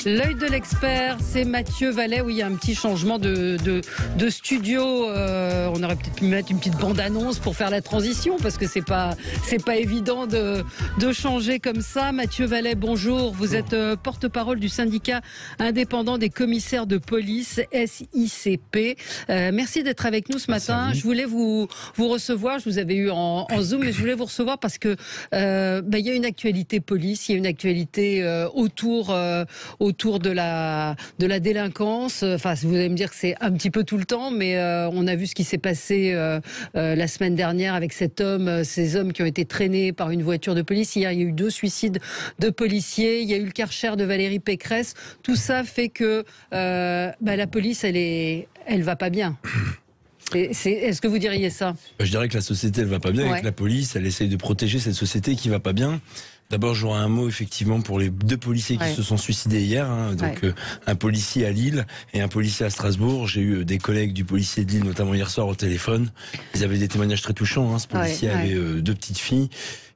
L'œil de l'expert, c'est Mathieu Vallet. Oui, il y a un petit changement de studio. On aurait peut-être pu mettre une petite bande-annonce pour faire la transition, parce que c'est pas évident de changer comme ça. Mathieu Vallet, bonjour. Vous êtes porte-parole du syndicat indépendant des commissaires de police, SICP. Merci d'être avec nous ce matin. Je voulais vous recevoir. Je vous avais eu en Zoom, mais je voulais vous recevoir parce que il y a une actualité police, il y a une actualité autour de la délinquance. Enfin, vous allez me dire que c'est un petit peu tout le temps, mais on a vu ce qui s'est passé la semaine dernière avec ces hommes qui ont été traînés par une voiture de police. Hier, il y a eu 2 suicides de policiers. Il y a eu le Karcher de Valérie Pécresse. Tout ça fait que la police, elle va pas bien. Est-ce que vous diriez ça? Je dirais que la société, elle va pas bien, et que la police, elle essaye de protéger cette société qui va pas bien. D'abord, j'aurais un mot effectivement pour les 2 policiers qui se sont suicidés hier. Un policier à Lille et un policier à Strasbourg. J'ai eu des collègues du policier de Lille, notamment hier soir au téléphone. Ils avaient des témoignages très touchants. Ce policier avait 2 petites filles.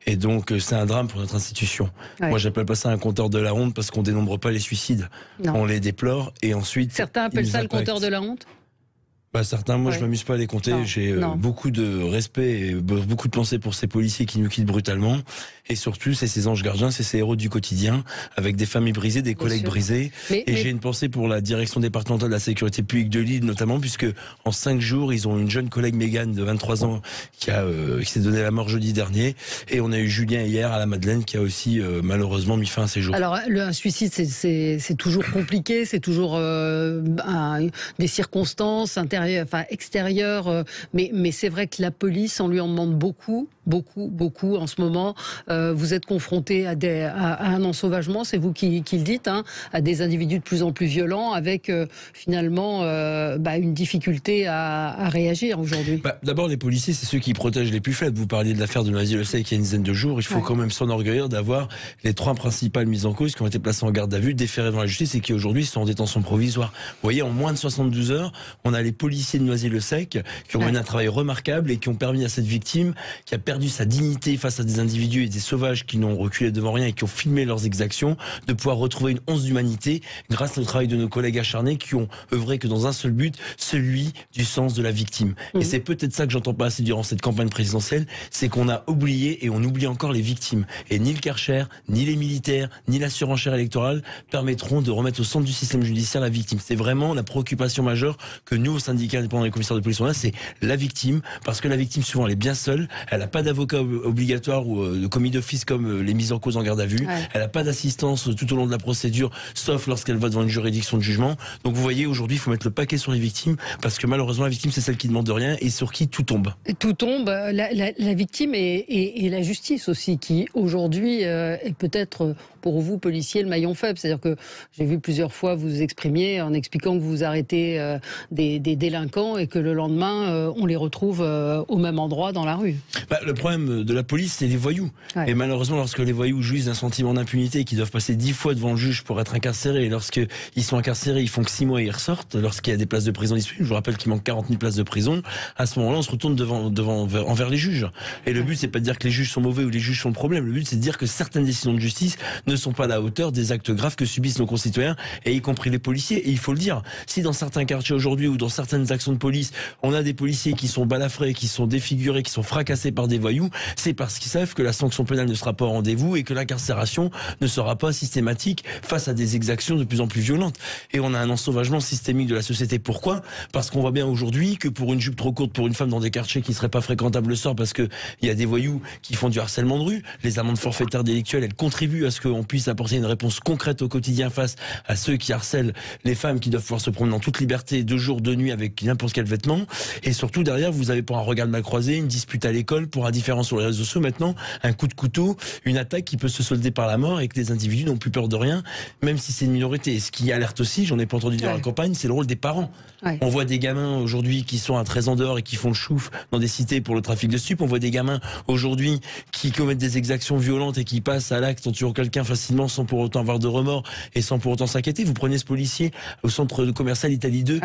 Et donc, c'est un drame pour notre institution. Moi, j'appelle pas ça un compteur de la honte, parce qu'on dénombre pas les suicides. Non. On les déplore et ensuite... Certains appellent ça le compteur de la honte? Certains, moi je m'amuse pas à les compter. J'ai beaucoup de respect et beaucoup de pensée pour ces policiers qui nous quittent brutalement. Et surtout, c'est ces anges gardiens, c'est ces héros du quotidien, avec des familles brisées, des collègues brisés. Et j'ai une pensée pour la direction départementale de la sécurité publique de Lille, notamment, puisque en 5 jours, ils ont une jeune collègue Mégane de 23 ans qui s'est donné la mort jeudi dernier. Et on a eu Julien hier à la Madeleine qui a aussi malheureusement mis fin à ses jours. Alors, un suicide, c'est toujours compliqué, c'est toujours des circonstances extérieures, mais c'est vrai que la police, on lui en demande beaucoup en ce moment. Vous êtes confronté à un ensauvagement, c'est vous qui le dites, à des individus de plus en plus violents, avec finalement une difficulté à réagir aujourd'hui. D'abord, les policiers, c'est ceux qui protègent les plus faibles. Vous parliez de l'affaire de Noisy-le-Sec il y a une dizaine de jours. Il faut quand même s'enorgueillir d'avoir les 3 principales mises en cause qui ont été placées en garde à vue, déférées devant la justice et qui aujourd'hui sont en détention provisoire. Vous voyez, en moins de 72 heures, on a les policiers de Noisy-le-Sec qui ont mené un travail remarquable et qui ont permis à cette victime, qui a perdu sa dignité face à des individus et des sauvages qui n'ont reculé devant rien et qui ont filmé leurs exactions, de pouvoir retrouver une once d'humanité grâce au travail de nos collègues acharnés qui ont œuvré que dans un seul but, celui du sens de la victime. Et c'est peut-être ça que j'entends pas assez durant cette campagne présidentielle, c'est qu'on a oublié et on oublie encore les victimes. Et ni le Karcher, ni les militaires, ni la surenchère électorale permettront de remettre au centre du système judiciaire la victime. C'est vraiment la préoccupation majeure que nous, au syndicat indépendant des commissaires de police, on a, c'est la victime, parce que la victime, souvent, elle est bien seule, elle n'a pas d'avocat obligatoire ou de commis d'office comme les mises en cause en garde à vue, elle n'a pas d'assistance tout au long de la procédure, sauf lorsqu'elle va devant une juridiction de jugement. Donc vous voyez, aujourd'hui, il faut mettre le paquet sur les victimes, parce que malheureusement, la victime, c'est celle qui demande rien et sur qui tout tombe. Tout tombe, la victime et la justice aussi, qui aujourd'hui est peut-être pour vous, policiers, le maillon faible. C'est-à-dire que j'ai vu plusieurs fois vous exprimiez en expliquant que vous arrêtez des délinquants et que le lendemain, on les retrouve au même endroit dans la rue. Le problème de la police, c'est les voyous. Et malheureusement, lorsque les voyous jouissent d'un sentiment d'impunité et qu'ils doivent passer 10 fois devant le juge pour être incarcérés, et lorsqu'ils sont incarcérés, ils font que 6 mois et ils ressortent, lorsqu'il y a des places de prison disponibles, je vous rappelle qu'il manque 40 000 places de prison, à ce moment-là, on se retourne envers les juges. Et le but, c'est pas de dire que les juges sont mauvais ou les juges sont le problème. Le but, c'est de dire que certaines décisions de justice ne sont pas à la hauteur des actes graves que subissent nos concitoyens, et y compris les policiers. Et il faut le dire, si dans certains quartiers aujourd'hui ou dans certaines actions de police, on a des policiers qui sont balafrés, qui sont défigurés, qui sont fracassés par des voyous, c'est parce qu'ils savent que la sanction pénale ne sera pas au rendez-vous et que l'incarcération ne sera pas systématique face à des exactions de plus en plus violentes. Et on a un ensauvagement systémique de la société. Pourquoi? Parce qu'on voit bien aujourd'hui que pour une jupe trop courte pour une femme dans des quartiers qui ne seraient pas fréquentables le soir, parce qu'il y a des voyous qui font du harcèlement de rue, les amendes forfaitaires délictuelles, elles contribuent à ce qu'on puisse apporter une réponse concrète au quotidien face à ceux qui harcèlent les femmes qui doivent pouvoir se promener en toute liberté, de jour, de nuit, avec n'importe quel vêtement. Et surtout, derrière, vous avez pour un regard mal croisé, une dispute à l'école, pour un différend sur les réseaux sociaux maintenant, un coup de couteau, une attaque qui peut se solder par la mort et que les individus n'ont plus peur de rien, même si c'est une minorité. Et ce qui alerte aussi, j'en ai pas entendu dire dans la campagne, c'est le rôle des parents. On voit des gamins aujourd'hui qui sont à 13 ans dehors et qui font le chouf dans des cités pour le trafic de stupes. On voit des gamins aujourd'hui qui commettent des exactions violentes et qui passent à l'acte en tuant quelqu'un facilement sans pour autant avoir de remords et sans pour autant s'inquiéter. Vous prenez ce policier au centre commercial Italie 2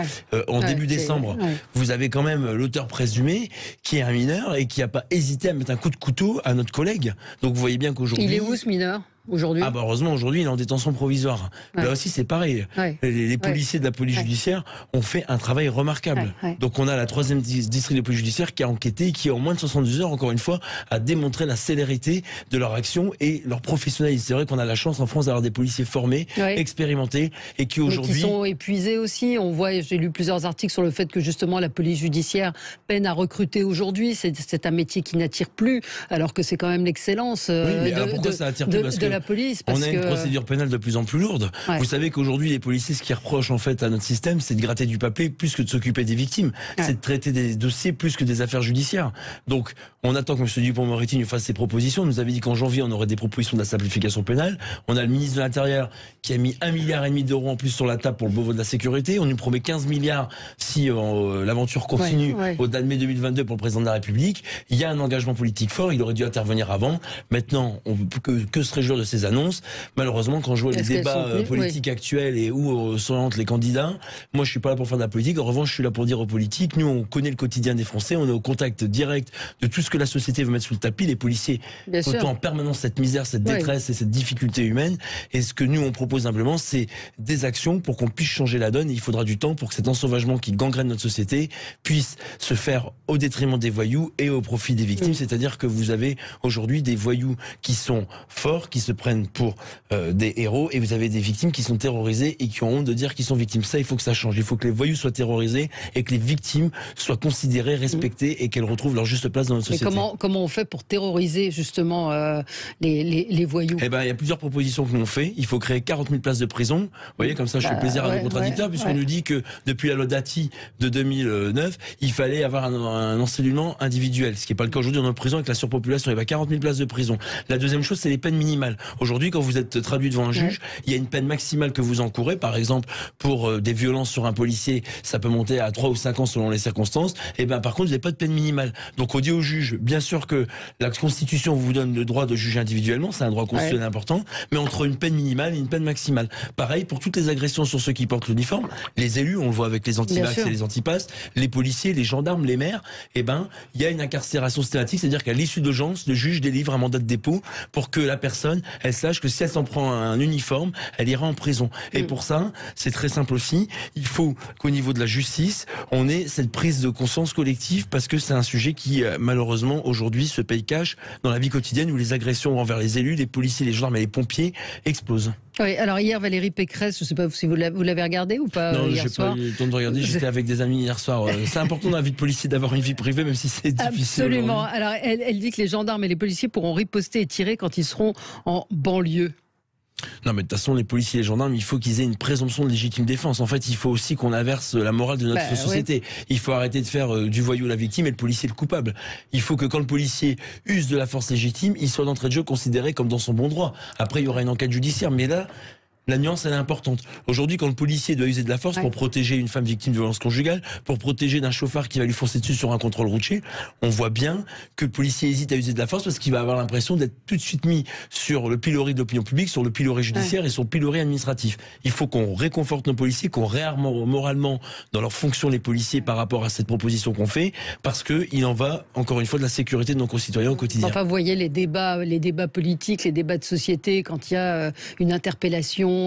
en début décembre. Vous avez quand même l'auteur présumé qui est un mineur et qui n'a pas hésité à mettre un coup de couteau à notre collègue. Donc vous voyez bien qu'aujourd'hui... Il est où ce mineur ? aujourd'hui. Ah bah heureusement, aujourd'hui, il est en détention provisoire. Ouais. Là aussi, c'est pareil. Ouais. Les policiers de la police judiciaire ont fait un travail remarquable. Donc on a la 3e district de police judiciaire qui a enquêté et qui, en moins de 72 heures, encore une fois, a démontré la célérité de leur action et leur professionnalisme. C'est vrai qu'on a la chance en France d'avoir des policiers formés, expérimentés et qui aujourd'hui... qui sont épuisés aussi. On voit, j'ai lu plusieurs articles sur le fait que justement la police judiciaire peine à recruter aujourd'hui. C'est un métier qui n'attire plus, alors que c'est quand même l'excellence de la police. On a une procédure pénale de plus en plus lourde. Vous savez qu'aujourd'hui, les policiers, ce qu'ils reprochent en fait à notre système, c'est de gratter du papier plus que de s'occuper des victimes. C'est de traiter des dossiers plus que des affaires judiciaires. Donc, on attend que M. Dupond-Moretti nous fasse ses propositions. On nous avait dit qu'en janvier, on aurait des propositions de la simplification pénale. On a le ministre de l'Intérieur qui a mis 1,5 milliard d'euros en plus sur la table pour le Beauvau de la sécurité. On nous promet 15 milliards si l'aventure continue au-delà de mai 2022 pour le président de la République. Il y a un engagement politique fort. Il aurait dû intervenir avant. Maintenant, on peut que se réjouir de ces annonces. Malheureusement, quand je vois les débats politiques actuels et où s'orientent les candidats, moi, je suis pas là pour faire de la politique. En revanche, je suis là pour dire aux politiques, nous, on connaît le quotidien des Français. On est au contact direct de tout ce que la société veut mettre sous le tapis. Les policiers côtoient en permanence cette misère, cette détresse et cette difficulté humaine. Et ce que nous, on propose simplement, c'est des actions pour qu'on puisse changer la donne. Et il faudra du temps pour que cet ensauvagement qui gangrène notre société puisse se faire au détriment des voyous et au profit des victimes. C'est-à-dire que vous avez aujourd'hui des voyous qui sont forts, qui se prennent pour des héros, et vous avez des victimes qui sont terrorisées et qui ont honte de dire qu'ils sont victimes. Ça, il faut que ça change. Il faut que les voyous soient terrorisés et que les victimes soient considérées, respectées et qu'elles retrouvent leur juste place dans notre société. Mais comment on fait pour terroriser justement les voyous? Eh ben, il y a plusieurs propositions que l'on fait. Il faut créer 40 000 places de prison. Vous voyez, comme ça, je fais plaisir à nos contradicteurs, puisqu'on nous dit que depuis la loi Dati de 2009, il fallait avoir un encellulement individuel, ce qui n'est pas le cas aujourd'hui dans nos prisons avec la surpopulation. Il y a 40 000 places de prison. La deuxième chose, c'est les peines minimales. Aujourd'hui, quand vous êtes traduit devant un juge, il y a une peine maximale que vous encourez. Par exemple, pour des violences sur un policier, ça peut monter à 3 ou 5 ans selon les circonstances. Et ben, par contre, vous n'avez pas de peine minimale. Donc, on dit au juge, bien sûr que la Constitution vous donne le droit de juger individuellement, c'est un droit constitutionnel important, mais entre une peine minimale et une peine maximale. Pareil pour toutes les agressions sur ceux qui portent l'uniforme, les élus, on le voit avec les anti-vax et les anti-pass, les policiers, les gendarmes, les maires, et ben, il y a une incarcération systématique, c'est-à-dire qu'à l'issue d'audience, le juge délivre un mandat de dépôt pour que la personne, elle sache que si elle s'en prend un uniforme, elle ira en prison. Et pour ça, c'est très simple aussi, il faut qu'au niveau de la justice, on ait cette prise de conscience collective, parce que c'est un sujet qui, malheureusement, aujourd'hui, se paye cash dans la vie quotidienne, où les agressions envers les élus, les policiers, les gendarmes et les pompiers explosent. Oui, alors hier, Valérie Pécresse, je ne sais pas si vous l'avez regardé ou pas? Non, hier soir. Non, je n'ai pas eu le temps de regarder, j'étais avec des amis hier soir. C'est important dans la vie de policier d'avoir une vie privée, même si c'est difficile. Absolument. Alors, elle dit que les gendarmes et les policiers pourront riposter et tirer quand ils seront en banlieue. Non, mais de toute façon, les policiers et les gendarmes, il faut qu'ils aient une présomption de légitime défense. En fait, il faut aussi qu'on inverse la morale de notre société. Il faut arrêter de faire du voyou la victime et le policier le coupable. Il faut que quand le policier use de la force légitime, il soit d'entrée de jeu considéré comme dans son bon droit. Après, il y aura une enquête judiciaire, mais là... La nuance, elle est importante. Aujourd'hui, quand le policier doit user de la force pour protéger une femme victime de violence conjugale, pour protéger d'un chauffard qui va lui foncer dessus sur un contrôle routier, on voit bien que le policier hésite à user de la force parce qu'il va avoir l'impression d'être tout de suite mis sur le pilori de l'opinion publique, sur le pilori judiciaire et sur le pilori administratif. Il faut qu'on réconforte nos policiers, qu'on réarme moralement dans leur fonction les policiers par rapport à cette proposition qu'on fait, parce que il en va, encore une fois, de la sécurité de nos concitoyens au quotidien. Enfin, vous voyez les débats politiques, les débats de société, quand il y a une interpellation,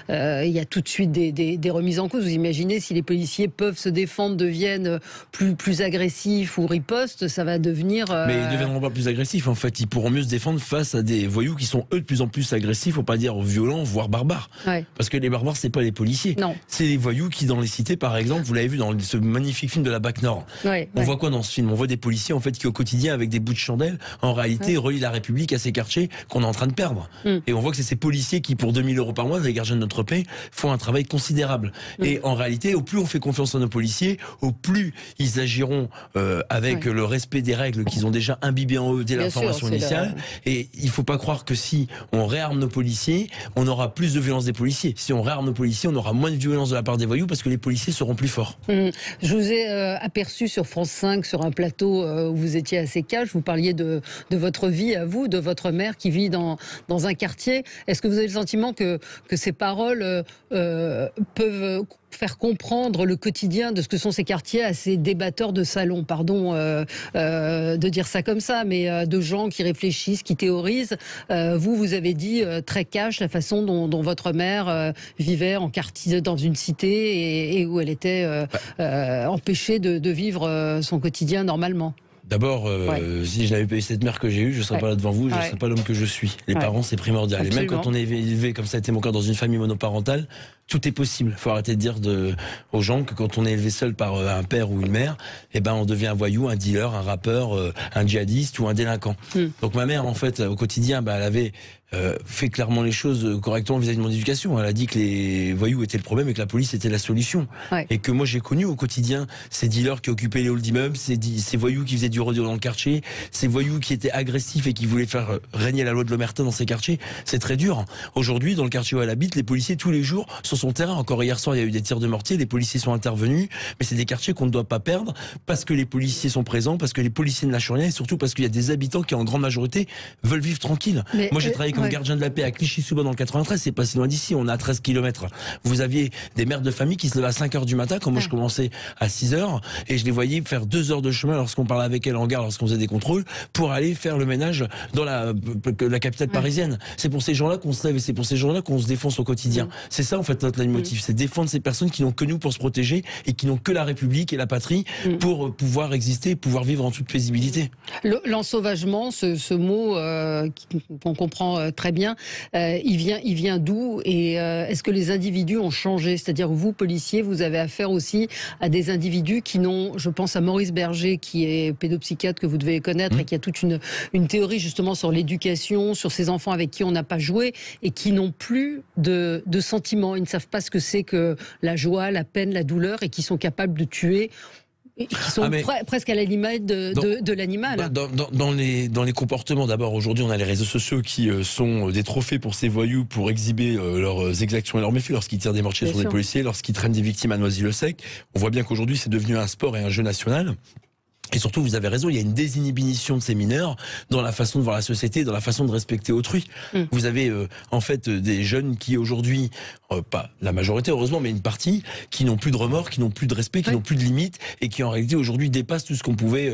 il y a tout de suite des remises en cause. Vous imaginez, si les policiers peuvent se défendre, deviennent plus agressifs ou ripostent, ça va devenir... Mais ils ne deviendront pas plus agressifs, en fait. Ils pourront mieux se défendre face à des voyous qui sont, eux, de plus en plus agressifs, faut pas dire violents, voire barbares. Parce que les barbares, c'est pas les policiers. Non. C'est les voyous qui, dans les cités, par exemple, vous l'avez vu dans ce magnifique film de la BAC Nord. On voit quoi dans ce film? On voit des policiers, en fait, qui, au quotidien, avec des bouts de chandelle, en réalité, relient la République à ces quartiers qu'on est en train de perdre. Et on voit que c'est ces policiers qui, pour 2 000 € par mois, les gardiens de notre paix, font un travail considérable. Et en réalité, au plus on fait confiance à nos policiers, au plus ils agiront avec le respect des règles qu'ils ont déjà imbibées en eux dès la formation initiale. Et il ne faut pas croire que si on réarme nos policiers, on aura plus de violence des policiers. Si on réarme nos policiers, on aura moins de violence de la part des voyous parce que les policiers seront plus forts. Je vous ai aperçu sur France 5, sur un plateau où vous étiez assez cash, vous parliez de votre vie à vous, de votre mère qui vit dans un quartier. Est-ce que vous avez le sentiment que que ces paroles peuvent faire comprendre le quotidien de ce que sont ces quartiers à ces débatteurs de salon, pardon de dire ça comme ça, mais de gens qui réfléchissent, qui théorisent. Vous avez dit très cash la façon dont votre mère vivait en quartier, dans une cité, et où elle était empêchée de vivre son quotidien normalement. D'abord, si je n'avais pas eu cette mère que j'ai eue, je ne serais pas là devant vous, je ne serais pas l'homme que je suis. Les parents, c'est primordial. Absolument. Et même quand on est élevé, comme ça a été mon cas, dans une famille monoparentale, tout est possible. Il faut arrêter de dire aux gens que quand on est élevé seul par un père ou une mère, eh ben on devient un voyou, un dealer, un rappeur, un djihadiste ou un délinquant. Donc ma mère, en fait, au quotidien, elle avait fait clairement les choses correctement vis-à-vis de mon éducation. Elle a dit que les voyous étaient le problème et que la police était la solution. Et que moi j'ai connu au quotidien ces dealers qui occupaient les halls d'immeubles, ces voyous qui faisaient du rodéo dans le quartier, ces voyous qui étaient agressifs et qui voulaient faire régner la loi de l'omerta dans ces quartiers. C'est très dur. Aujourd'hui, dans le quartier où elle habite, les policiers tous les jours sur son terrain. Encore hier soir, il y a eu des tirs de mortier, les policiers sont intervenus, mais c'est des quartiers qu'on ne doit pas perdre parce que les policiers sont présents, parce que les policiers ne lâchent rien et surtout parce qu'il y a des habitants qui en grande majorité veulent vivre tranquille. Moi j'ai travaillé comme gardien de la paix à Clichy-sous-Bois dans le 93, c'est pas si loin d'ici, on est à 13 km. Vous aviez des mères de famille qui se levaient à 5h du matin, quand moi je commençais à 6h, et je les voyais faire 2 heures de chemin lorsqu'on parlait avec elles en gare, lorsqu'on faisait des contrôles, pour aller faire le ménage dans la capitale parisienne. C'est pour ces gens-là qu'on se lève et c'est pour ces gens-là qu'on se défonce au quotidien. C'est ça en fait notre leitmotiv, c'est défendre ces personnes qui n'ont que nous pour se protéger et qui n'ont que la République et la patrie pour pouvoir exister, pouvoir vivre en toute paisibilité. L'ensauvagement, ce mot qu'on comprend très bien, il vient d'où et est-ce que les individus ont changé? C'est-à-dire vous, policiers, vous avez affaire aussi à des individus qui n'ont, je pense à Maurice Berger, qui est pédopsychiatre que vous devez connaître et qui a toute une théorie justement sur l'éducation, sur ces enfants avec qui on n'a pas joué et qui n'ont plus de sentiments. Ils ne savent pas ce que c'est que la joie, la peine, la douleur et qui sont capables de tuer. Qui sont presque à la limite de l'animal. Dans les comportements, d'abord, aujourd'hui, on a les réseaux sociaux qui sont des trophées pour ces voyous pour exhiber leurs exactions et leurs méfaits lorsqu'ils tirent des mortiers sur des policiers, lorsqu'ils traînent des victimes à Noisy-le-Sec. On voit bien qu'aujourd'hui, c'est devenu un sport et un jeu national. Et surtout, vous avez raison, il y a une désinhibition de ces mineurs dans la façon de voir la société, dans la façon de respecter autrui. Vous avez en fait des jeunes qui aujourd'hui, pas la majorité heureusement, mais une partie, qui n'ont plus de remords, qui n'ont plus de respect, qui n'ont plus de limites et qui en réalité aujourd'hui dépassent tout ce qu'on pouvait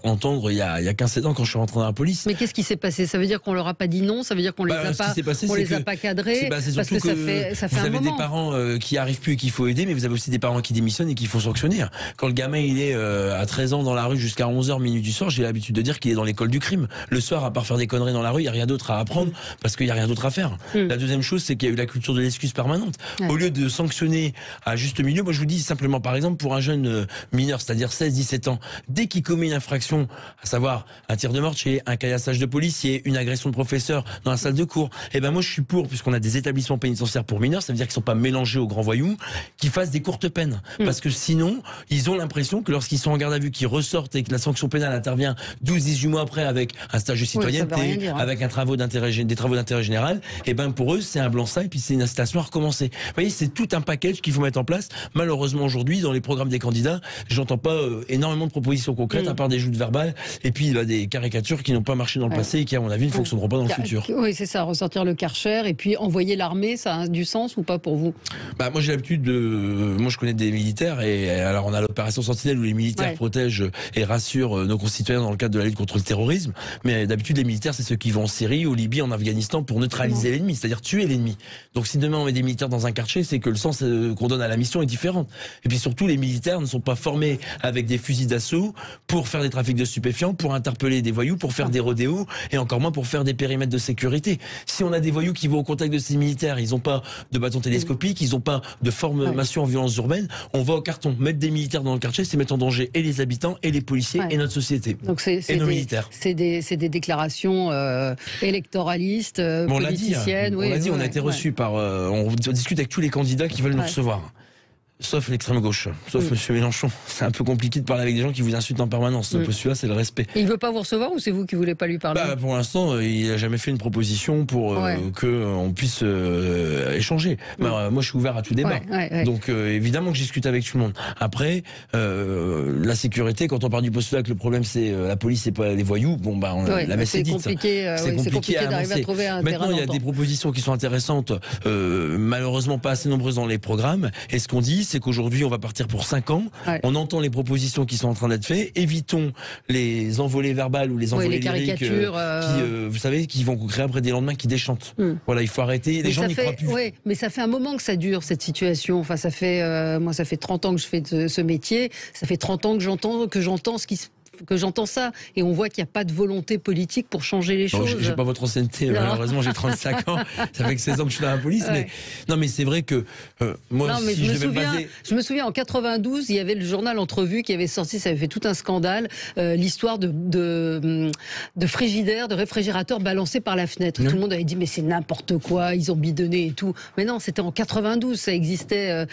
entendre il y a 15-16 ans quand je suis rentré dans la police. Mais qu'est-ce qui s'est passé? Ça veut dire qu'on leur a pas dit non? Ça veut dire qu'on les a pas cadrés? Parce que ça fait un moment. Vous avez des parents qui arrivent plus et qu'il faut aider, mais vous avez aussi des parents qui démissionnent et qu'il faut sanctionner. Quand le gamin il est à 13 ans dans la rue jusqu'à 11h minuit du soir, j'ai l'habitude de dire qu'il est dans l'école du crime. Le soir, à part faire des conneries dans la rue, il n'y a rien d'autre à apprendre parce qu'il n'y a rien d'autre à faire. La deuxième chose, c'est qu'il y a eu la culture de l'excuse permanente. Au lieu de sanctionner à juste milieu, moi je vous dis simplement, par exemple, pour un jeune mineur, c'est-à-dire 16-17 ans, dès qu'il commet une infraction, à savoir un tir de mortier, un caillassage de policier, une agression de professeur dans la salle de cours, eh ben moi je suis pour, puisqu'on a des établissements pénitentiaires pour mineurs, ça veut dire qu'ils ne sont pas mélangés aux grands voyous, qu'ils fassent des courtes peines. Parce que sinon, ils ont l'impression que lorsqu'ils sont en garde à vue, qu'ils ressortent et que la sanction pénale intervient 12-18 mois après avec un stage de citoyenneté, avec des travaux d'intérêt général, et ben pour eux c'est un blanc-seing et puis c'est une incitation à recommencer. Vous voyez, c'est tout un package qu'il faut mettre en place. Malheureusement aujourd'hui dans les programmes des candidats, j'entends pas énormément de propositions concrètes à part des joutes verbales et puis des caricatures qui n'ont pas marché dans le passé et qui à mon avis ne fonctionneront pas dans le futur. Oui, c'est ça, ressortir le Karcher et puis envoyer l'armée, ça a du sens ou pas pour vous? Moi j'ai l'habitude moi je connais des militaires et alors on a l'opération Sentinelle où les militaires protègent et rassurent nos concitoyens dans le cadre de la lutte contre le terrorisme, mais d'habitude les militaires c'est ceux qui vont en Syrie, au Libye, en Afghanistan pour neutraliser l'ennemi, c'est-à-dire tuer l'ennemi. Donc si demain on met des militaires dans un quartier, c'est que le sens qu'on donne à la mission est différent. Et puis surtout les militaires ne sont pas formés avec des fusils d'assaut pour faire des trafics de stupéfiants, pour interpeller des voyous, pour faire des rodéos et encore moins pour faire des périmètres de sécurité. Si on a des voyous qui vont au contact de ces militaires, ils n'ont pas de bâton télescopique, ils n'ont pas de formation en violence urbaine, on va au carton. Mettre des militaires dans le quartier, c'est mettre en danger et les habitants et les policiers et notre société. Donc et nos militaires. C'est des déclarations électoralistes, politiciennes. On l'a dit, on a été reçus par... on discute avec tous les candidats qui veulent nous recevoir. Sauf l'extrême gauche, sauf Monsieur Mélenchon. C'est un peu compliqué de parler avec des gens qui vous insultent en permanence. Le postulat, c'est le respect. Et il veut pas vous recevoir ou c'est vous qui voulez pas lui parler? Pour l'instant, il a jamais fait une proposition pour que on puisse échanger. Moi, je suis ouvert à tout débat. Donc, évidemment que je discute avec tout le monde. Après, la sécurité, quand on parle du postulat que le problème c'est la police et pas les voyous, la messe est dite. C'est compliqué d'arriver à trouver un terrain. Maintenant, il y a des propositions qui sont intéressantes, malheureusement pas assez nombreuses dans les programmes. Et ce qu'on dit, c'est qu'aujourd'hui, on va partir pour 5 ans. On entend les propositions qui sont en train d'être faites. Évitons les envolées verbales ou les envolées lyriques qui, vous savez, qui vont créer après des lendemains qui déchantent. Voilà, il faut arrêter. Les gens n'y croient plus. Oui, mais ça fait un moment que ça dure, cette situation. Enfin, ça fait, moi, ça fait 30 ans que je fais ce métier. Ça fait 30 ans que j'entends ce qui se que j'entends ça, et on voit qu'il n'y a pas de volonté politique pour changer les choses. J'ai pas votre ancienneté, malheureusement, j'ai 35 ans, ça fait que 16 ans que je suis dans la police, mais c'est vrai que moi, je me souviens en 92, il y avait le journal Entrevue qui avait sorti, ça avait fait tout un scandale, l'histoire de frigidaires, de réfrigérateurs balancés par la fenêtre. Tout le monde avait dit mais c'est n'importe quoi, ils ont bidonné et tout. Mais non, c'était en 92, ça existait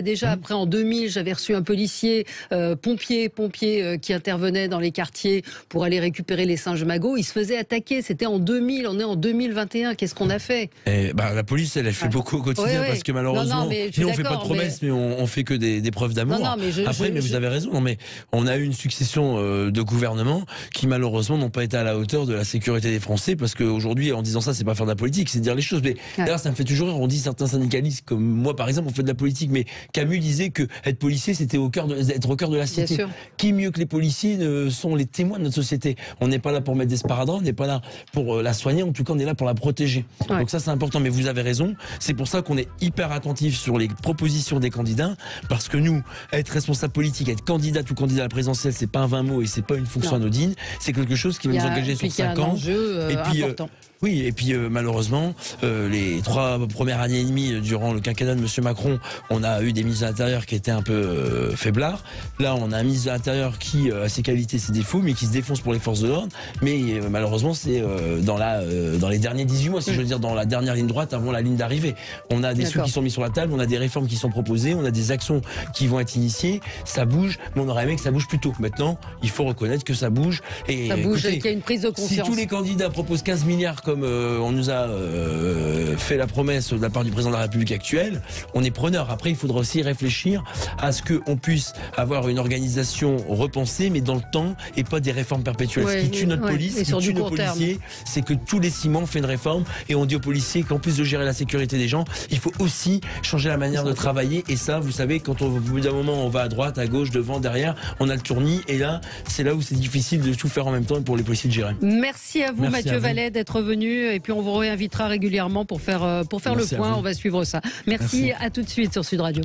déjà. Après en 2000, j'avais reçu un policier, pompier qui intervenait dans les quartiers pour aller récupérer les singes magots. Il se faisait attaquer. C'était en 2000. On est en 2021. Qu'est-ce qu'on a fait? La police, elle fait beaucoup au quotidien parce que malheureusement, nous on fait pas de promesses, mais on fait que des preuves d'amour. Mais vous avez raison. Mais on a eu une succession de gouvernements qui malheureusement n'ont pas été à la hauteur de la sécurité des Français, parce qu'aujourd'hui, en disant ça, c'est pas faire de la politique, c'est dire les choses. Mais d'ailleurs, ça me fait toujours rire. On dit certains syndicalistes comme moi, par exemple, on fait de la politique, mais Camus disait que être policier, c'était être au cœur de la cité. Qui mieux que les policiers sont les témoins de notre société. On n'est pas là pour mettre des sparadraps, on n'est pas là pour la soigner, en tout cas on est là pour la protéger. Donc ça c'est important, mais vous avez raison, c'est pour ça qu'on est hyper attentif sur les propositions des candidats, parce que nous, être responsable politique, être candidate ou candidat à la présidentielle, c'est pas un 20 mots et c'est pas une fonction anodine, c'est quelque chose qui va nous engager sur 5 ans. Et puis important. Oui, et puis malheureusement, les 3 premières années et demie durant le quinquennat de M. Macron, on a eu des ministres de l'Intérieur qui étaient un peu faiblards. Là, on a un ministre de l'Intérieur qui a ses qualités, ses défauts, mais qui se défonce pour les forces de l'ordre. Mais malheureusement, c'est dans les derniers 18 mois, si je veux dire, dans la dernière ligne droite avant la ligne d'arrivée. On a des sous qui sont mis sur la table, on a des réformes qui sont proposées, on a des actions qui vont être initiées. Ça bouge, mais on aurait aimé que ça bouge plus tôt. Maintenant, il faut reconnaître que ça bouge. Et ça bouge, et qu'il y a une prise de conscience. Si tous les candidats proposent 15 milliards comme on nous a fait la promesse de la part du président de la République actuelle, on est preneur. Après, il faudra aussi réfléchir à ce qu'on puisse avoir une organisation repensée, mais dans le temps, et pas des réformes perpétuelles. Ce qui tue notre police, ce qui tue nos policiers, c'est que tous les 6 mois, on fait une réforme et on dit aux policiers qu'en plus de gérer la sécurité des gens, il faut aussi changer la manière de travailler. Et ça, vous savez, quand au bout d'un moment, on va à droite, à gauche, devant, derrière, on a le tournis. Et là, c'est là où c'est difficile de tout faire en même temps pour les policiers de gérer. Merci à vous, Mathieu Vallet, d'être venu. Et puis on vous réinvitera régulièrement pour faire le point. On va suivre ça. Merci. À tout de suite sur Sud Radio.